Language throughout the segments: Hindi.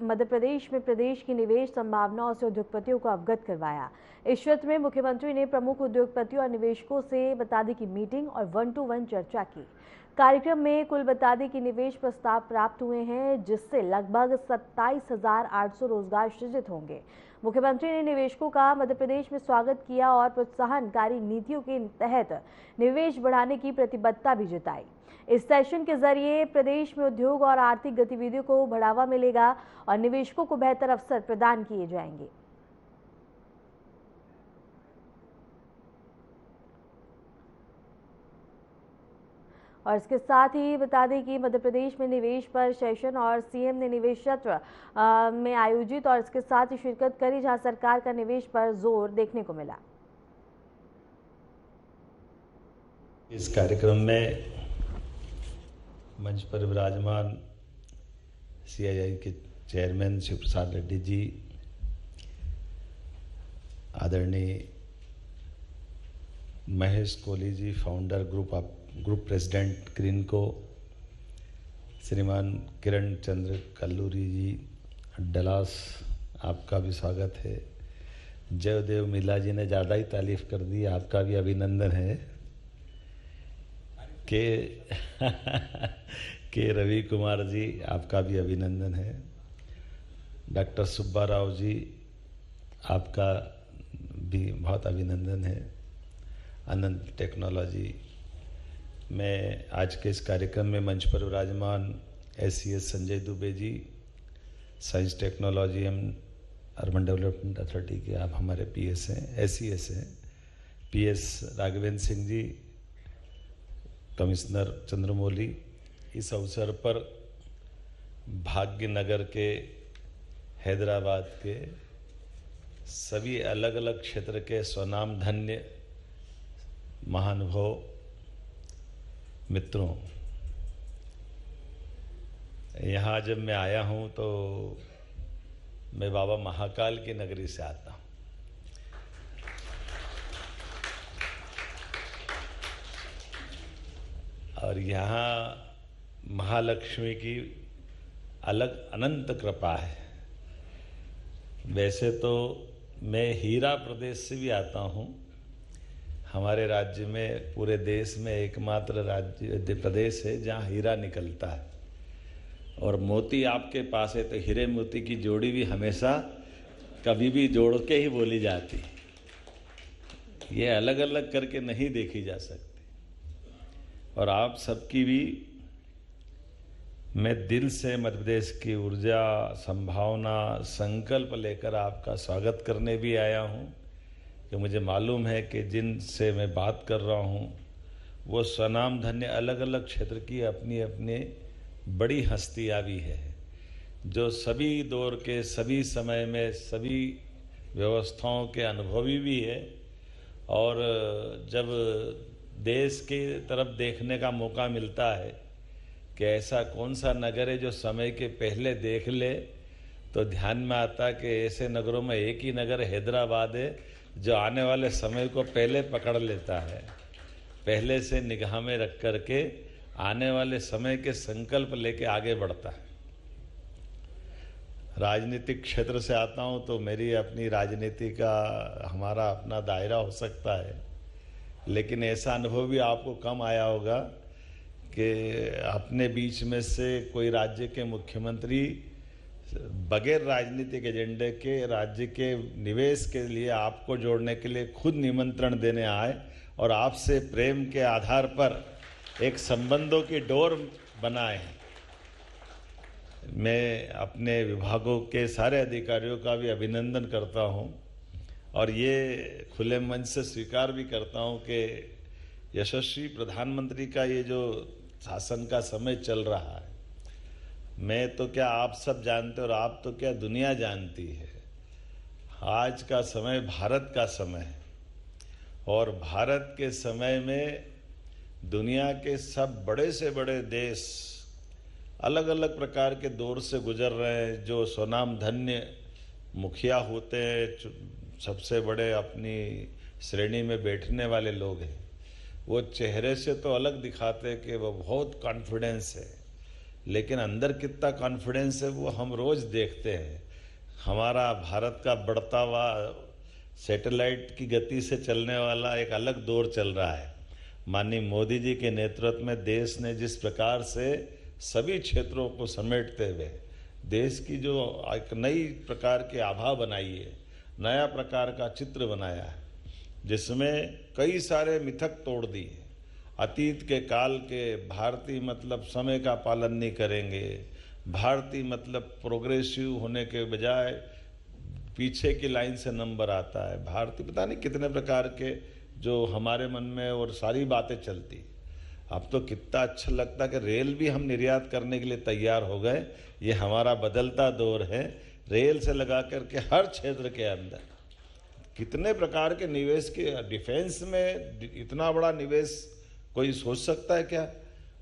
मध्य प्रदेश में प्रदेश की निवेश संभावनाओं से उद्योगपतियों को अवगत करवाया। इस क्षेत्र में मुख्यमंत्री ने प्रमुख उद्योगपतियों और निवेशकों से बता दी की मीटिंग और 1-to-1 चर्चा की। कार्यक्रम में कुल बता दें कि निवेश प्रस्ताव प्राप्त हुए हैं, जिससे लगभग 27,800 रोजगार सृजित होंगे। मुख्यमंत्री ने निवेशकों का मध्य प्रदेश में स्वागत किया और प्रोत्साहनकारी नीतियों के तहत निवेश बढ़ाने की प्रतिबद्धता भी जताई। इस सेशन के जरिए प्रदेश में उद्योग और आर्थिक गतिविधियों को बढ़ावा मिलेगा और निवेशकों को बेहतर अवसर प्रदान किए जाएंगे। और इसके साथ ही बता दें कि मध्य प्रदेश में निवेश पर सेशन और सीएम ने निवेश सत्र में आयोजित और इसके साथ ही शिरकत करी, जहां सरकार का निवेश पर जोर देखने को मिला। इस कार्यक्रम में मंच पर विराजमान सीआईआई के चेयरमैन शिव प्रसाद रेड्डी जी, आदरणीय Mahesh Kohli ji, founder group president क्रिनको, श्रीमान किरण चंद्र कल्लूरी जी डलास, आपका भी स्वागत है। जयदेव मिला जी ने ज़्यादा ही तारीफ कर दी, आपका भी अभिनंदन है। के रवि कुमार जी, आपका भी अभिनंदन है। डॉक्टर सुब्बा राव जी, आपका भी बहुत अभिनंदन है। अनंत टेक्नोलॉजी, मैं आज के इस कार्यक्रम में मंच पर विराजमान SCS Sanjay Dubey ji, science technology and urban development authority के आप हमारे PS हैं, SCS हैं। PS राघवेंद्र सिंह जी, कमिश्नर चंद्रमौली, इस अवसर पर भाग्यनगर के, हैदराबाद के सभी अलग अलग क्षेत्र के स्वनाम धन्य महानुभाव मित्रों, यहाँ जब मैं आया हूँ तो मैं बाबा महाकाल की नगरी से आता हूँ। और यहाँ महालक्ष्मी की अलग अनंत कृपा है। वैसे तो मैं हीरा प्रदेश से भी आता हूँ। हमारे राज्य में, पूरे देश में एकमात्र राज्य प्रदेश है जहाँ हीरा निकलता है, और मोती आपके पास है, तो हीरे मोती की जोड़ी भी हमेशा कभी भी जोड़ के ही बोली जाती। ये अलग अलग करके नहीं देखी जा सकती। और आप सबकी भी मैं दिल से मध्य प्रदेश की ऊर्जा, संभावना, संकल्प लेकर आपका स्वागत करने भी आया हूँ कि मुझे मालूम है कि जिनसे मैं बात कर रहा हूँ वो स्वनाम धन्य अलग अलग क्षेत्र की अपनी अपनी बड़ी हस्तियाँ भी है, जो सभी दौर के, सभी समय में, सभी व्यवस्थाओं के अनुभवी भी है। और जब देश की तरफ देखने का मौका मिलता है कि ऐसा कौन सा नगर है जो समय के पहले देख ले, तो ध्यान में आता कि ऐसे नगरों में एक ही नगर हैदराबाद है जो आने वाले समय को पहले पकड़ लेता है, पहले से निगाह में रख करके आने वाले समय के संकल्प लेके आगे बढ़ता है। राजनीतिक क्षेत्र से आता हूँ तो मेरी अपनी राजनीति का हमारा अपना दायरा हो सकता है, लेकिन ऐसा अनुभव भी आपको कम आया होगा कि अपने बीच में से कोई राज्य के मुख्यमंत्री बगैर राजनीतिक एजेंडे के राज्य के निवेश के लिए आपको जोड़ने के लिए खुद निमंत्रण देने आए और आपसे प्रेम के आधार पर एक संबंधों की डोर बनाए। मैं अपने विभागों के सारे अधिकारियों का भी अभिनंदन करता हूं और ये खुले मन से स्वीकार भी करता हूं कि यशस्वी प्रधानमंत्री का ये जो शासन का समय चल रहा है, मैं तो क्या आप सब जानते और आप तो क्या दुनिया जानती है। आज का समय भारत का समय है और भारत के समय में दुनिया के सब बड़े से बड़े देश अलग अलग प्रकार के दौर से गुजर रहे हैं। जो स्वनाम धन्य मुखिया होते हैं, सबसे बड़े अपनी श्रेणी में बैठने वाले लोग हैं, वो चेहरे से तो अलग दिखाते हैं कि वो बहुत कॉन्फिडेंस है, लेकिन अंदर कितना कॉन्फिडेंस है वो हम रोज देखते हैं। हमारा भारत का बढ़ता हुआ सैटेलाइट की गति से चलने वाला एक अलग दौर चल रहा है। माननीय मोदी जी के नेतृत्व में देश ने जिस प्रकार से सभी क्षेत्रों को समेटते हुए देश की जो एक नई प्रकार की आभा बनाई है, नया प्रकार का चित्र बनाया है, जिसमें कई सारे मिथक तोड़ दिए। अतीत के काल के भारतीय मतलब समय का पालन नहीं करेंगे, भारतीय मतलब प्रोग्रेसिव होने के बजाय पीछे की लाइन से नंबर आता है, भारतीय पता नहीं कितने प्रकार के जो हमारे मन में और सारी बातें चलती। अब तो कितना अच्छा लगता है कि रेल भी हम निर्यात करने के लिए तैयार हो गए। ये हमारा बदलता दौर है। रेल से लगा करके हर क्षेत्र के अंदर कितने प्रकार के निवेश के, डिफेंस में इतना बड़ा निवेश कोई सोच सकता है क्या?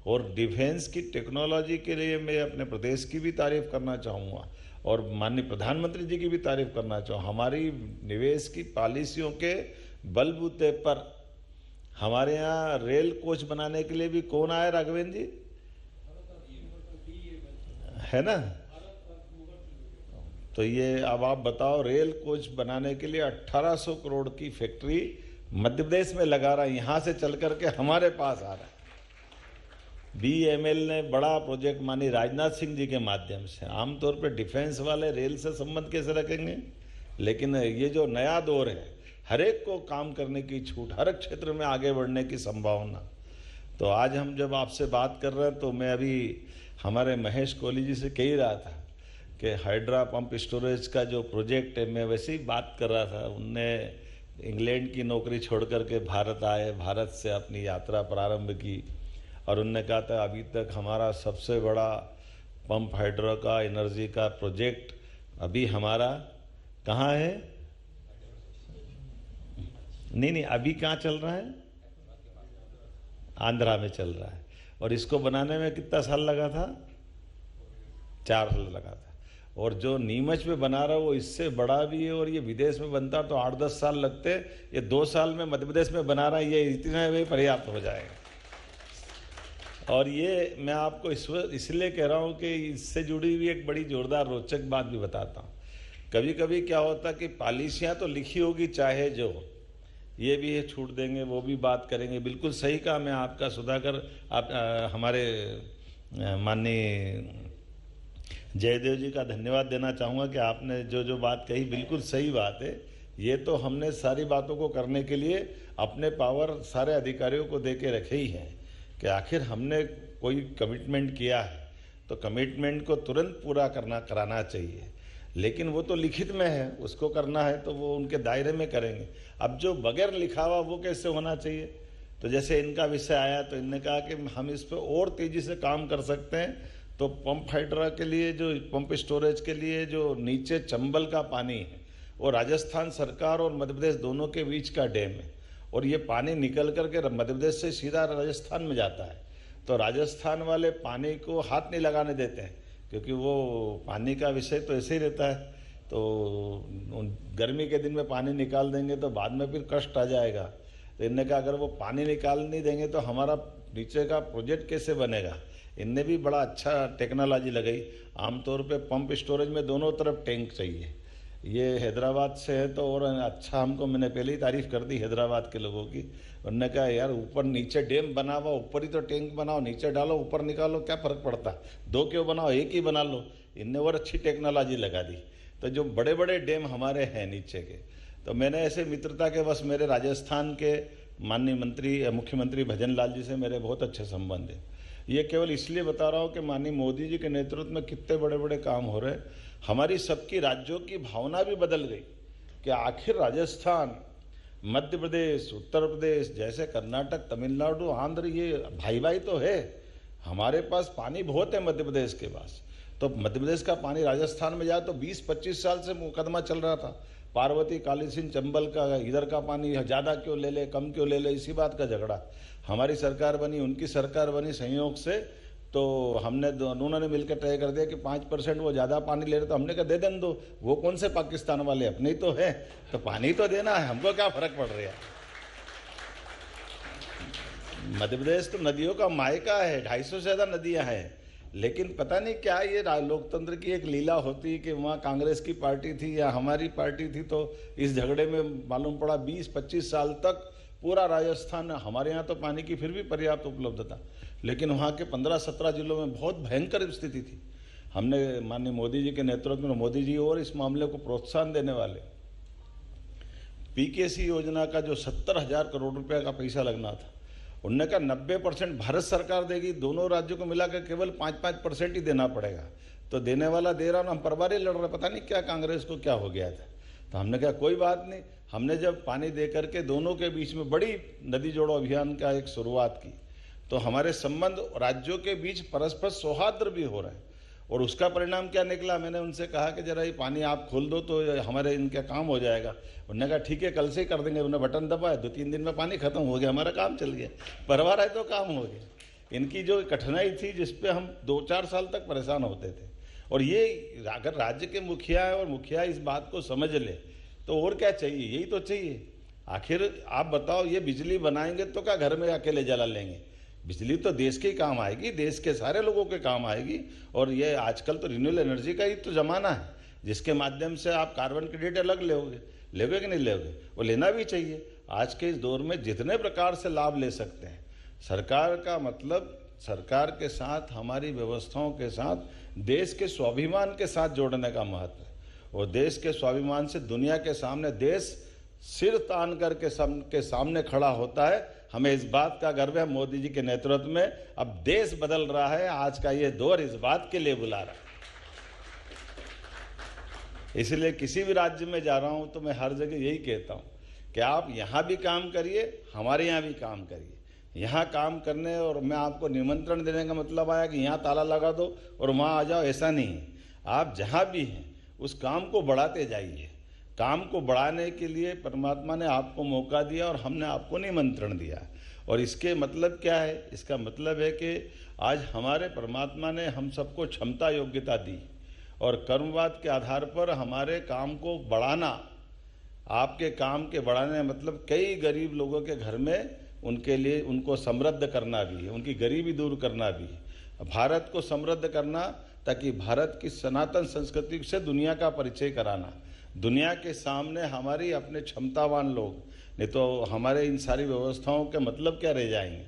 और डिफेंस की टेक्नोलॉजी के लिए मैं अपने प्रदेश की भी तारीफ करना चाहूँगा और माननीय प्रधानमंत्री जी की भी तारीफ करना चाहूँ। हमारी निवेश की पॉलिसियों के बलबूते पर हमारे यहाँ रेल कोच बनाने के लिए भी कौन आया राघवेंद्र जी, है ना? तो ये अब आप बताओ, रेल कोच बनाने के लिए 1800 करोड़ की फैक्ट्री मध्य प्रदेश में लगा रहा है, यहाँ से चल करके हमारे पास आ रहा है। BML ने बड़ा प्रोजेक्ट मानी राजनाथ सिंह जी के माध्यम से। आमतौर पर डिफेंस वाले रेल से संबंध कैसे रखेंगे, लेकिन ये जो नया दौर है, हर एक को काम करने की छूट, हर एक क्षेत्र में आगे बढ़ने की संभावना। तो आज हम जब आपसे बात कर रहे हैं तो मैं अभी हमारे महेश कोहली जी से कह ही रहा था कि हाइड्रा पंप स्टोरेज का जो प्रोजेक्ट है, मैं वैसे ही बात कर रहा था। उनने इंग्लैंड की नौकरी छोड़ करके भारत आए, भारत से अपनी यात्रा प्रारंभ की और उनने कहा था अभी तक हमारा सबसे बड़ा पंप हाइड्रो का एनर्जी का प्रोजेक्ट अभी हमारा कहाँ है? नहीं, अभी कहाँ चल रहा है? आंध्रा में चल रहा है। और इसको बनाने में कितना साल लगा था? 4 साल लगा था। और जो नीमच में बना रहा है वो इससे बड़ा भी है, और ये विदेश में बनता तो 8-10 साल लगते। ये 2 साल में मध्य प्रदेश में बना रहा है, ये इतने में पर्याप्त हो जाएगा। और ये मैं आपको इसलिए कह रहा हूँ कि इससे जुड़ी हुई एक बड़ी जोरदार रोचक बात भी बताता हूँ। कभी कभी क्या होता कि पॉलिसियाँ तो लिखी होगी चाहे जो, ये भी है छूट देंगे, वो भी बात करेंगे। बिल्कुल सही कहा। मैं आपका सुधाकर आप हमारे माननीय जयदेव जी का धन्यवाद देना चाहूँगा कि आपने जो बात कही बिल्कुल सही बात है। ये तो हमने सारी बातों को करने के लिए अपने पावर सारे अधिकारियों को दे के रखे ही हैं कि आखिर हमने कोई कमिटमेंट किया है तो कमिटमेंट को तुरंत पूरा कराना चाहिए। लेकिन वो तो लिखित में है, उसको करना है तो वो उनके दायरे में करेंगे। अब जो बगैर लिखा हुआ वो कैसे होना चाहिए? तो जैसे इनका विषय आया तो इन्होंने कहा कि हम इस पर और तेज़ी से काम कर सकते हैं। तो पंप हाइड्रा के लिए, जो पंप स्टोरेज के लिए जो नीचे चंबल का पानी है, वो राजस्थान सरकार और मध्य प्रदेश दोनों के बीच का डैम है और ये पानी निकल करके मध्य प्रदेश से सीधा राजस्थान में जाता है। तो राजस्थान वाले पानी को हाथ नहीं लगाने देते हैं क्योंकि वो पानी का विषय तो ऐसे ही रहता है। तो गर्मी के दिन में पानी निकाल देंगे तो बाद में फिर कष्ट आ जाएगा। तो इनने कहा अगर वो पानी निकाल नहीं देंगे तो हमारा नीचे का प्रोजेक्ट कैसे बनेगा। इनने भी बड़ा अच्छा टेक्नोलॉजी लगाई। आमतौर पे पंप स्टोरेज में दोनों तरफ टैंक चाहिए। ये हैदराबाद से है तो और अच्छा, हमको मैंने पहले ही तारीफ कर दी हैदराबाद के लोगों की। उन्होंने कहा यार ऊपर नीचे डैम बना हुआ, ऊपर ही तो टैंक बनाओ, नीचे डालो ऊपर निकालो, क्या फ़र्क पड़ता, 2 क्यों बनाओ, एक ही बना लो। इनने और अच्छी टेक्नोलॉजी लगा दी। तो जो बड़े बड़े डैम हमारे हैं नीचे के, तो मैंने ऐसे मित्रता के बस मेरे राजस्थान के माननीय मुख्यमंत्री भजन लाल जी से मेरे बहुत अच्छे संबंध हैं। ये केवल इसलिए बता रहा हूँ कि माननीय मोदी जी के नेतृत्व में कितने बड़े बड़े काम हो रहे हैं। हमारी सबकी राज्यों की भावना भी बदल गई कि आखिर राजस्थान, मध्य प्रदेश, उत्तर प्रदेश जैसे कर्नाटक, तमिलनाडु, आंध्र, ये भाई भाई तो है। हमारे पास पानी बहुत है मध्य प्रदेश के पास। तो मध्य प्रदेश का पानी राजस्थान में जाए तो 20-25 साल से मुकदमा चल रहा था। पार्वती, काली सिंह, चंबल का, इधर का पानी ज़्यादा क्यों ले ले, कम क्यों ले ले, इसी बात का झगड़ा। हमारी सरकार बनी, उनकी सरकार बनी संयोग से, तो हमने दोनों ने मिलकर तय कर दिया कि 5% वो ज़्यादा पानी ले रहे, तो हमने कहा दे दें दो, वो कौन से पाकिस्तान वाले, अपने ही तो है, तो पानी तो देना है, हमको क्या फर्क पड़ रहा है। मध्य प्रदेश तो नदियों का मायका है, 250 से ज़्यादा नदियाँ हैं। लेकिन पता नहीं क्या ये लोकतंत्र की एक लीला होती है कि वहाँ कांग्रेस की पार्टी थी या हमारी पार्टी थी, तो इस झगड़े में मालूम पड़ा 20-25 साल तक पूरा राजस्थान, हमारे यहाँ तो पानी की फिर भी पर्याप्त उपलब्धता, लेकिन वहाँ के 15-17 जिलों में बहुत भयंकर स्थिति थी। हमने माननीय मोदी जी के नेतृत्व में, मोदी जी और इस मामले को प्रोत्साहन देने वाले पीकेसी योजना का जो 70,000 करोड़ रुपए का पैसा लगना था, उनने कहा 90% भारत सरकार देगी, दोनों राज्यों को मिलाकर केवल 5% ही देना पड़ेगा। तो देने वाला दे रहा, हम परवारी लड़ रहे, पता नहीं क्या कांग्रेस को क्या हो गया था। तो हमने कहा कोई बात नहीं, हमने जब पानी दे करके दोनों के बीच में बड़ी नदी जोड़ो अभियान का एक शुरुआत की, तो हमारे संबंध राज्यों के बीच परस्पर सौहार्द भी हो रहे हैं। और उसका परिणाम क्या निकला, मैंने उनसे कहा कि जरा ये पानी आप खोल दो तो हमारे इनका काम हो जाएगा। उन्होंने कहा ठीक है, कल से ही कर देंगे। उन्होंने बटन दबाया, 2-3 दिन में पानी खत्म हो गया, हमारा काम चल गया, परवार है तो काम हो गया। इनकी जो कठिनाई थी जिसपे हम 2-4 साल तक परेशान होते थे, और ये अगर राज्य के मुखिया है और मुखिया इस बात को समझ ले तो और क्या चाहिए, यही तो चाहिए। आखिर आप बताओ, ये बिजली बनाएंगे तो क्या घर में अकेले जला लेंगे? बिजली तो देश के काम आएगी, देश के सारे लोगों के काम आएगी। और ये आजकल तो रिन्यूएबल एनर्जी का ही तो जमाना है, जिसके माध्यम से आप कार्बन क्रेडिट अलग लोगे कि नहीं लोगे, वो लेना भी चाहिए। आज के इस दौर में जितने प्रकार से लाभ ले सकते हैं, सरकार का मतलब सरकार के साथ, हमारी व्यवस्थाओं के साथ देश के स्वाभिमान के साथ जोड़ने का महत्व है। और देश के स्वाभिमान से दुनिया के सामने देश सिर तान करके सबके सामने खड़ा होता है। हमें इस बात का गर्व है, मोदी जी के नेतृत्व में अब देश बदल रहा है। आज का ये दौर इस बात के लिए बुला रहा है। इसलिए किसी भी राज्य में जा रहा हूं तो मैं हर जगह यही कहता हूं कि आप यहां भी काम करिए, हमारे यहां भी काम करिए। यहां काम करने और मैं आपको निमंत्रण देने का मतलब आया कि यहां ताला लगा दो और वहां आ जाओ, ऐसा नहीं है। आप जहां भी हैं उस काम को बढ़ाते जाइए। काम को बढ़ाने के लिए परमात्मा ने आपको मौका दिया और हमने आपको निमंत्रण दिया। और इसके मतलब क्या है? इसका मतलब है कि आज हमारे परमात्मा ने हम सबको क्षमता योग्यता दी और कर्मवाद के आधार पर हमारे काम को बढ़ाना, आपके काम के बढ़ाने मतलब कई गरीब लोगों के घर में उनके लिए उनको समृद्ध करना भी है, उनकी गरीबी दूर करना भी है, भारत को समृद्ध करना ताकि भारत की सनातन संस्कृति से दुनिया का परिचय कराना, दुनिया के सामने हमारी अपने क्षमतावान लोग, नहीं तो हमारे इन सारी व्यवस्थाओं के मतलब क्या रह जाएंगे।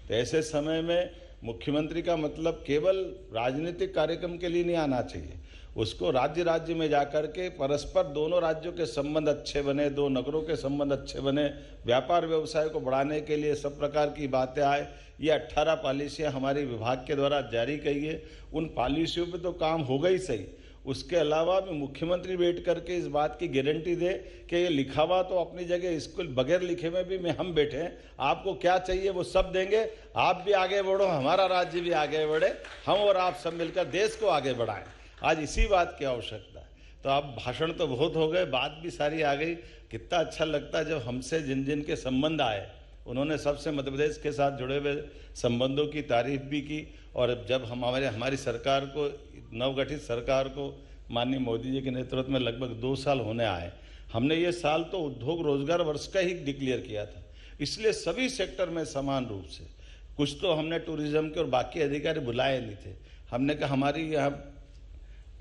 तो ऐसे समय में मुख्यमंत्री का मतलब केवल राजनीतिक कार्यक्रम के लिए नहीं आना चाहिए, उसको राज्य राज्य में जाकर के परस्पर दोनों राज्यों के संबंध अच्छे बने, दो नगरों के संबंध अच्छे बने, व्यापार व्यवसाय को बढ़ाने के लिए सब प्रकार की बातें आए। ये 18 पॉलिसियाँ हमारे विभाग के द्वारा जारी की है, उन पॉलिसियों पे तो काम होगा ही सही, उसके अलावा भी मुख्यमंत्री बैठ करके इस बात की गारंटी दे कि ये लिखा हुआ तो अपनी जगह, इसको बगैर लिखे में भी हम बैठे हैं, आपको क्या चाहिए वो सब देंगे, आप भी आगे बढ़ो, हमारा राज्य भी आगे बढ़े, हम और आप सब मिलकर देश को आगे बढ़ाएं। आज इसी बात की आवश्यकता है। तो अब भाषण तो बहुत हो गए, बात भी सारी आ गई। कितना अच्छा लगता है जब हमसे जिन जिन के संबंध आए उन्होंने सबसे मध्य प्रदेश के साथ जुड़े हुए संबंधों की तारीफ भी की। और जब हमारी सरकार को, नवगठित सरकार को माननीय मोदी जी के नेतृत्व में लगभग 2 साल होने आए, हमने ये साल तो उद्योग रोजगार वर्ष का ही डिक्लेयर किया था। इसलिए सभी सेक्टर में समान रूप से, कुछ तो हमने टूरिज्म के और बाकी अधिकारी बुलाए नहीं थे, हमने कहा हमारी यहाँ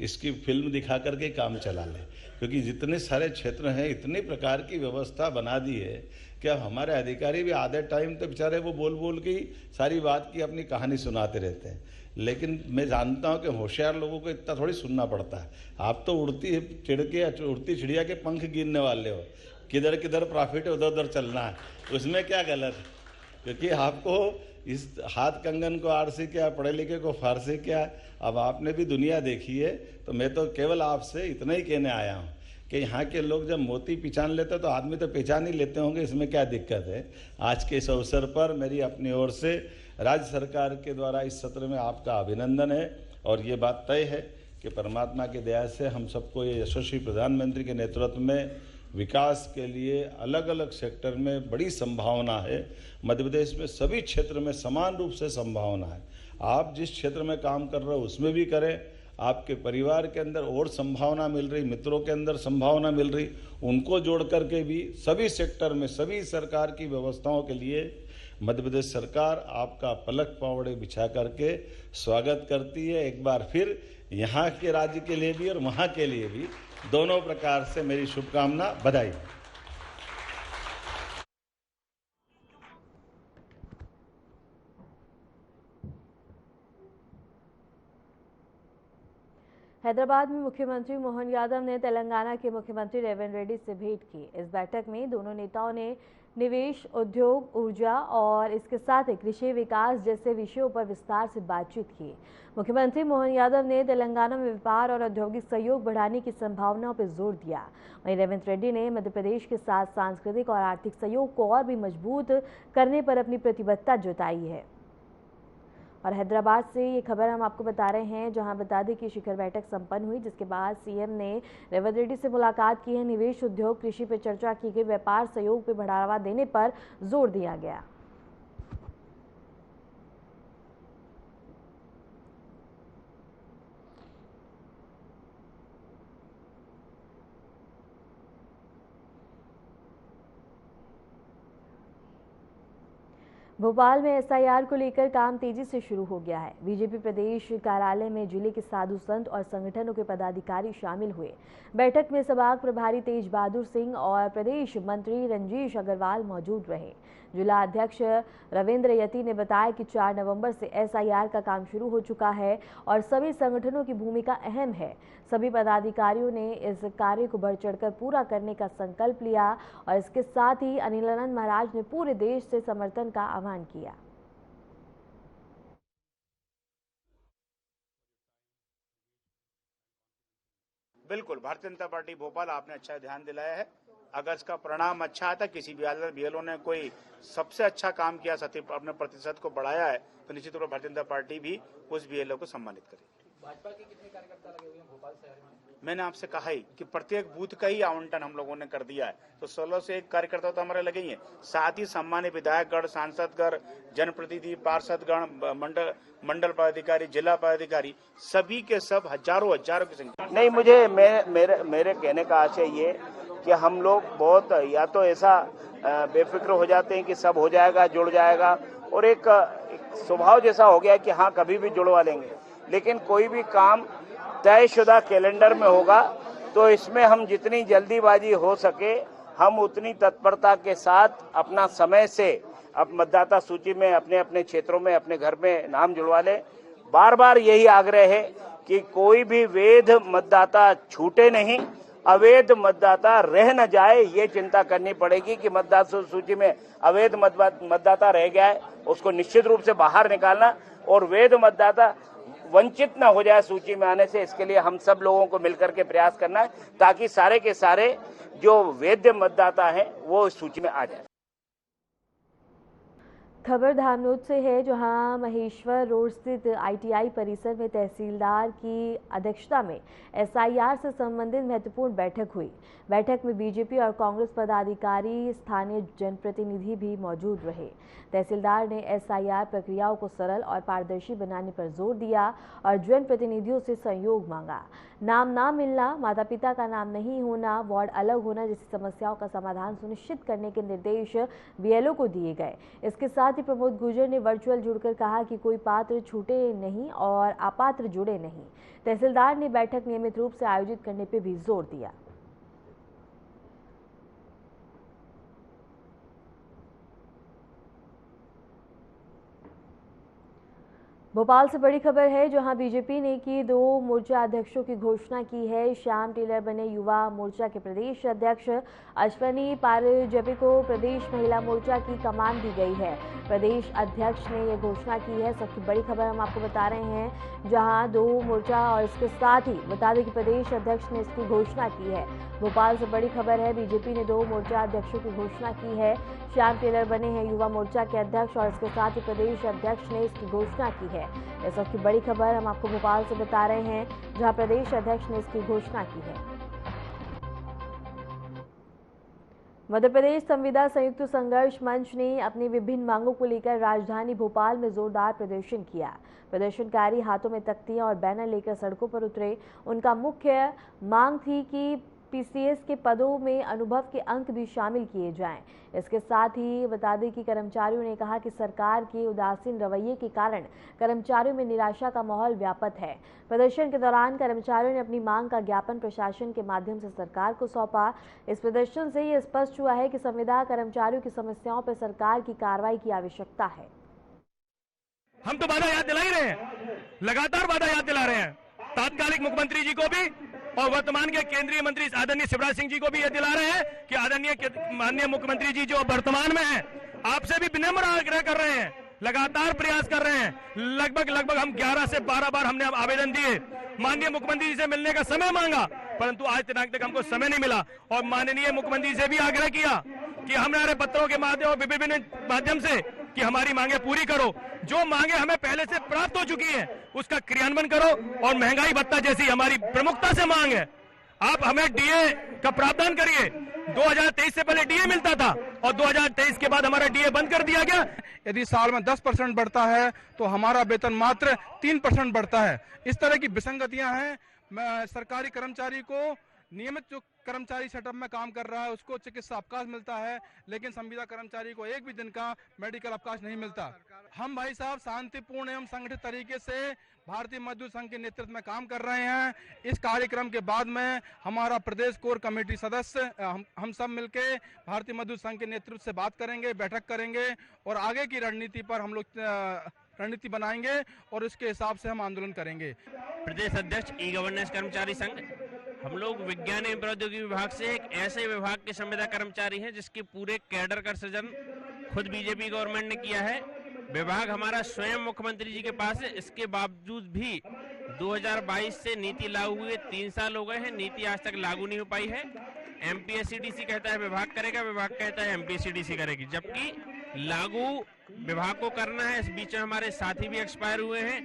इसकी फिल्म दिखा करके काम चला ले, क्योंकि जितने सारे क्षेत्र हैं इतनी प्रकार की व्यवस्था बना दी है कि अब हमारे अधिकारी भी आधे टाइम तो बेचारे वो बोल बोल के ही सारी बात की अपनी कहानी सुनाते रहते हैं। लेकिन मैं जानता हूं कि होशियार लोगों को इतना थोड़ी सुनना पड़ता है। आप तो उड़ती चिड़िया के पंख गिनने वाले हो, किधर किधर प्रॉफिट है उधर उधर चलना है, उसमें क्या गलत है? क्योंकि आपको इस हाथ कंगन को आरसी क्या, पढ़े लिखे को फारसी क्या, अब आपने भी दुनिया देखी है। तो मैं तो केवल आपसे इतना ही कहने आया हूँ कि यहाँ के लोग जब मोती पहचान लेते तो आदमी तो पहचान ही लेते होंगे, इसमें क्या दिक्कत है। आज के इस अवसर पर मेरी अपनी ओर से राज्य सरकार के द्वारा इस सत्र में आपका अभिनंदन है। और ये बात तय है कि परमात्मा की दया से हम सबको ये यशस्वी प्रधानमंत्री के नेतृत्व में विकास के लिए अलग अलग सेक्टर में बड़ी संभावना है। मध्य प्रदेश में सभी क्षेत्र में समान रूप से संभावना है। आप जिस क्षेत्र में काम कर रहे हो उसमें भी करें, आपके परिवार के अंदर और संभावना मिल रही, मित्रों के अंदर संभावना मिल रही, उनको जोड़ करके भी सभी सेक्टर में सभी सरकार की व्यवस्थाओं के लिए मध्य प्रदेश सरकार आपका पलक पावड़े बिछा करके स्वागत करती है। एक बार फिर यहाँ के राज्य के लिए भी और वहाँ के लिए भी दोनों प्रकार से मेरी शुभकामना, बधाई। हैदराबाद में मुख्यमंत्री मोहन यादव ने तेलंगाना के मुख्यमंत्री रेवंत रेड्डी से भेंट की। इस बैठक में दोनों नेताओं ने निवेश, उद्योग, ऊर्जा और इसके साथ ही कृषि विकास जैसे विषयों पर विस्तार से बातचीत की। मुख्यमंत्री मोहन यादव ने तेलंगाना में व्यापार और औद्योगिक सहयोग बढ़ाने की संभावनाओं पर जोर दिया। वहीं रेवंत रेड्डी ने मध्य प्रदेश के साथ सांस्कृतिक और आर्थिक सहयोग को और भी मजबूत करने पर अपनी प्रतिबद्धता जताई है। और हैदराबाद से ये खबर हम आपको बता रहे हैं, जहां बता दें कि शिखर बैठक संपन्न हुई, जिसके बाद सीएम ने रेवंत रेड्डी से मुलाकात की है। निवेश, उद्योग, कृषि पर चर्चा की गई। व्यापार सहयोग पर बढ़ावा देने पर जोर दिया गया। भोपाल में एसआईआर को लेकर काम तेजी से शुरू हो गया है। बीजेपी प्रदेश कार्यालय में जिले के साधु संत और संगठनों के पदाधिकारी शामिल हुए। बैठक में संभाग प्रभारी तेज बहादुर सिंह और प्रदेश मंत्री रंजीश अग्रवाल मौजूद रहे। जिला अध्यक्ष रविंद्र यति ने बताया कि 4 नवंबर से एसआईआर का काम शुरू हो चुका है और सभी संगठनों की भूमिका अहम है। सभी पदाधिकारियों ने इस कार्य को बढ़ चढ़कर पूरा करने का संकल्प लिया और इसके साथ ही अनिलानंद महाराज ने पूरे देश से समर्थन का आह्वान किया। बिल्कुल, भारतीय जनता पार्टी भोपाल, आपने अच्छा ध्यान दिलाया है। अगर इसका परिणाम अच्छा आता, किसी बीएलओ ने कोई सबसे अच्छा काम किया, अपने प्रतिशत को बढ़ाया है, तो निश्चित रूप से भारतीय जनता पार्टी भी उस बीएलओ को सम्मानित करेगी। भाजपा के कितने कार्यकर्ता लगे हुए हैं भोपाल शहर में? मैंने आपसे कहा ही कि प्रत्येक बूथ का ही आवंटन हम लोगों ने कर दिया है, तो 16 से 1 कार्यकर्ता तो हमारे लगे ही हैं। साथ ही सम्मानित विधायकगण, सांसदगण, जनप्रतिनिधि, पार्षदगण, मंडल पदाधिकारी, जिला पदाधिकारी, सभी के सब हजारों की संख्या। नहीं, मेरे कहने का आशय ये कि हम लोग बहुत या तो ऐसा बेफिक्र हो जाते हैं कि सब हो जाएगा, जुड़ जाएगा, और एक स्वभाव जैसा हो गया कि हाँ कभी भी जुड़वा लेंगे। लेकिन कोई भी काम तयशुदा कैलेंडर में होगा तो इसमें हम जितनी जल्दीबाजी हो सके हम उतनी तत्परता के साथ अपना समय से अब मतदाता सूची में अपने अपने क्षेत्रों में अपने घर में नाम जुड़वा लें। बार बार यही आग्रह है कि कोई भी वैध मतदाता छूटे नहीं, अवैध मतदाता रह न जाए, ये चिंता करनी पड़ेगी कि मतदाता सूची में अवैध मतदाता रह गया है उसको निश्चित रूप से बाहर निकालना और वैध मतदाता वंचित न हो जाए सूची में आने से। इसके लिए हम सब लोगों को मिलकर के प्रयास करना है ताकि सारे के सारे जो वैध मतदाता हैं वो इस सूची में आ जाए। खबर धामनोद से है, जहां महेश्वर रोड स्थित आईटीआई परिसर में तहसीलदार की अध्यक्षता में एसआईआर से संबंधित महत्वपूर्ण बैठक हुई। बैठक में बीजेपी और कांग्रेस पदाधिकारी, स्थानीय जनप्रतिनिधि भी मौजूद रहे। तहसीलदार ने एसआईआर प्रक्रियाओं को सरल और पारदर्शी बनाने पर जोर दिया और जनप्रतिनिधियों से सहयोग मांगा। नाम ना मिलना, माता पिता का नाम नहीं होना, वार्ड अलग होना जैसी समस्याओं का समाधान सुनिश्चित करने के निर्देश बीएलओ को दिए गए। इसके साथ ही प्रमोद गुर्जर ने वर्चुअल जुड़कर कहा कि कोई पात्र छूटे नहीं और अपात्र जुड़े नहीं। तहसीलदार ने बैठक नियमित रूप से आयोजित करने पर भी जोर दिया। भोपाल से बड़ी खबर है, जहां बीजेपी ने की 2 मोर्चा अध्यक्षों की घोषणा की है। श्याम टेलर बने युवा मोर्चा के प्रदेश अध्यक्ष, अश्वनी पारजपे को प्रदेश महिला मोर्चा की कमान दी गई है। प्रदेश अध्यक्ष ने यह घोषणा की है। सबसे बड़ी खबर हम आपको बता रहे हैं, जहां 2 मोर्चा और इसके साथ ही बता दें कि प्रदेश अध्यक्ष ने इसकी घोषणा की है। भोपाल से बड़ी खबर है, बीजेपी ने 2 मोर्चा अध्यक्षों की घोषणा की है। श्याम टेलर बने हैं युवा मोर्चा के अध्यक्ष और इसके साथ ही प्रदेश अध्यक्ष ने इसकी घोषणा की है। इस वक्त की बड़ी खबर हम आपको भोपाल से बता रहे हैं, जहां प्रदेश अध्यक्ष ने इसकी घोषणा की है। मध्य प्रदेश संविदा संयुक्त संघर्ष मंच ने अपनी विभिन्न मांगों को लेकर राजधानी भोपाल में जोरदार प्रदर्शन किया। प्रदर्शनकारी हाथों में तख्तियां और बैनर लेकर सड़कों पर उतरे। उनका मुख्य मांग थी कि पीसीएस के पदों में अनुभव के अंक भी शामिल किए जाएं। इसके साथ ही बता दें कि कर्मचारियों ने कहा कि सरकार के उदासीन रवैये के कारण कर्मचारियों में निराशा का माहौल व्याप्त है। प्रदर्शन के दौरान कर्मचारियों ने अपनी मांग का ज्ञापन प्रशासन के माध्यम से सरकार को सौंपा। इस प्रदर्शन से ये स्पष्ट हुआ है कि संविदा कर्मचारियों की समस्याओं पर सरकार की कार्रवाई की आवश्यकता है। हम तो वादा याद दिला ही रहे हैं, लगातार वादा याद दिला रहे हैं, तात्कालिक मुख्यमंत्री जी को भी और वर्तमान के केंद्रीय मंत्री आदरणीय शिवराज सिंह जी को भी यह दिला रहे हैं कि आदरणीय माननीय मुख्यमंत्री जी जो वर्तमान में हैं, आपसे भी विनम्र आग्रह कर रहे हैं, लगातार प्रयास कर रहे हैं। लगभग हम 11 से 12 बार हमने आवेदन दिए, माननीय मुख्यमंत्री जी से मिलने का समय मांगा, परंतु आज तक हमको समय नहीं मिला। और माननीय मुख्यमंत्री से भी आग्रह किया कि हमारे पत्रों के माध्यम और विभिन्न माध्यम से कि हमारी मांगे पूरी करो, जो मांगे हमें पहले से प्राप्त हो चुकी हैं उसका क्रियान्वयन करो, और महंगाई भत्ता जैसी हमारी प्रमुखता से मांग है, आप हमें डीए का प्रावधान करिए। 2023 से पहले डीए मिलता था और 2023 के बाद हमारा डीए बंद कर दिया गया। यदि साल में 10% बढ़ता है तो हमारा वेतन मात्र 3% बढ़ता है। इस तरह की विसंगतियां हैं। सरकारी कर्मचारी को नियमित जो कर्मचारी सेटअप में काम कर रहा है उसको चिकित्सा अवकाश मिलता है, लेकिन संविदा कर्मचारी को एक भी दिन का मेडिकल अवकाश नहीं मिलता। हम भाई साहब शांतिपूर्ण एवं संगठित तरीके से भारतीय मजदूर संघ के नेतृत्व में काम कर रहे हैं। इस कार्यक्रम के बाद में हमारा प्रदेश कोर कमेटी सदस्य हम सब मिलके भारतीय मजदूर संघ के नेतृत्व से बात करेंगे, बैठक करेंगे और आगे की रणनीति पर हम लोग रणनीति बनाएंगे और इसके हिसाब से हम आंदोलन करेंगे। प्रदेश अध्यक्ष ई गवर्नेंस कर्मचारी संघ, हम लोग विज्ञान एवं प्रौद्योगिकी विभाग से एक ऐसे विभाग के संविदा कर्मचारी हैं जिसके पूरे कैडर का सृजन खुद बीजेपी गवर्नमेंट ने किया है। विभाग हमारा स्वयं मुख्यमंत्री जी के पास है, इसके बावजूद भी 2022 से नीति लागू हुए 3 साल हो गए हैं, नीति आज तक लागू नहीं हो पाई है। एमपीएससीडीसी कहता है विभाग करेगा, विभाग कहता है एमपीएससीडीसी करेगी, जबकि लागू विभाग को करना है। इस बीच में हमारे साथी भी एक्सपायर हुए हैं।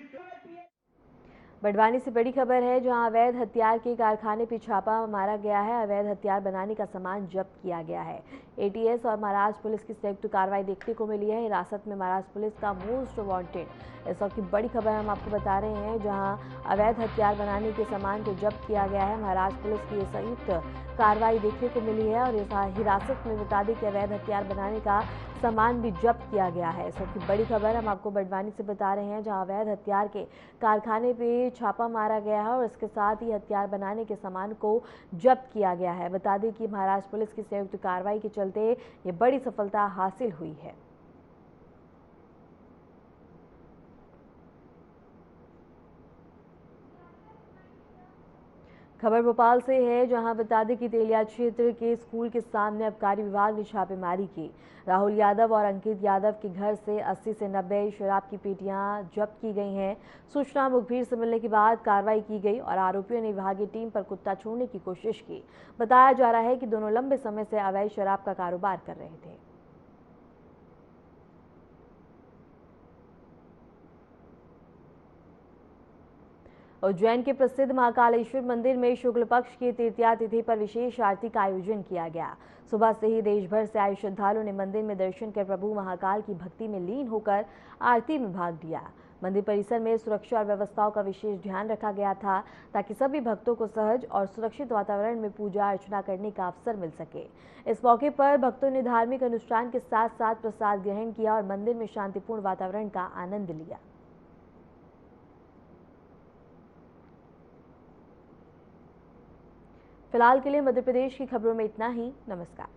बड़वानी से बड़ी खबर है, जहां अवैध हथियार के कारखाने पर छापा मारा गया है। अवैध हथियार बनाने का सामान जब्त किया गया है। एटीएस और महाराष्ट्र पुलिस की संयुक्त कार्रवाई देखने को मिली है। हिरासत में महाराष्ट्र पुलिस का मोस्ट वांटेड। इस वक्त की बड़ी खबर हम आपको बता रहे हैं, जहां अवैध हथियार बनाने के सामान को जब्त किया गया है। महाराष्ट्र पुलिस की संयुक्त कार्रवाई देखने को मिली है और इस हिरासत में बता दें कि अवैध हथियार बनाने का सामान भी जब्त किया गया है। इस वक्त की बड़ी खबर हम आपको बड़वानी से बता रहे हैं, जहां अवैध हथियार के कारखाने पे छापा मारा गया है और इसके साथ ही हथियार बनाने के सामान को जब्त किया गया है। बता दें कि महाराष्ट्र पुलिस की संयुक्त कार्रवाई के चलते ये बड़ी सफलता हासिल हुई है। खबर भोपाल से है, जहां बता दें कि तेलिया क्षेत्र के स्कूल के सामने आबकारी विभाग ने छापेमारी की। राहुल यादव और अंकित यादव के घर से 80 से 90 शराब की पेटियां जब्त की गई हैं। सूचना मुखबिर से मिलने के बाद कार्रवाई की गई और आरोपियों ने विभागीय टीम पर कुत्ता छोड़ने की कोशिश की। बताया जा रहा है कि दोनों लंबे समय से अवैध शराब का कारोबार कर रहे थे। उज्जैन के प्रसिद्ध महाकालेश्वर मंदिर में शुक्ल पक्ष की तृतीया तिथि पर विशेष आरती का आयोजन किया गया। सुबह से ही देश भर से आए श्रद्धालुओं ने मंदिर में दर्शन कर प्रभु महाकाल की भक्ति में लीन होकर आरती में भाग लिया। मंदिर परिसर में सुरक्षा और व्यवस्थाओं का विशेष ध्यान रखा गया था, ताकि सभी भक्तों को सहज और सुरक्षित वातावरण में पूजा अर्चना करने का अवसर मिल सके। इस मौके पर भक्तों ने धार्मिक अनुष्ठान के साथ साथ प्रसाद ग्रहण किया और मंदिर में शांतिपूर्ण वातावरण का आनंद लिया। फिलहाल के लिए मध्य प्रदेश की खबरों में इतना ही। नमस्कार।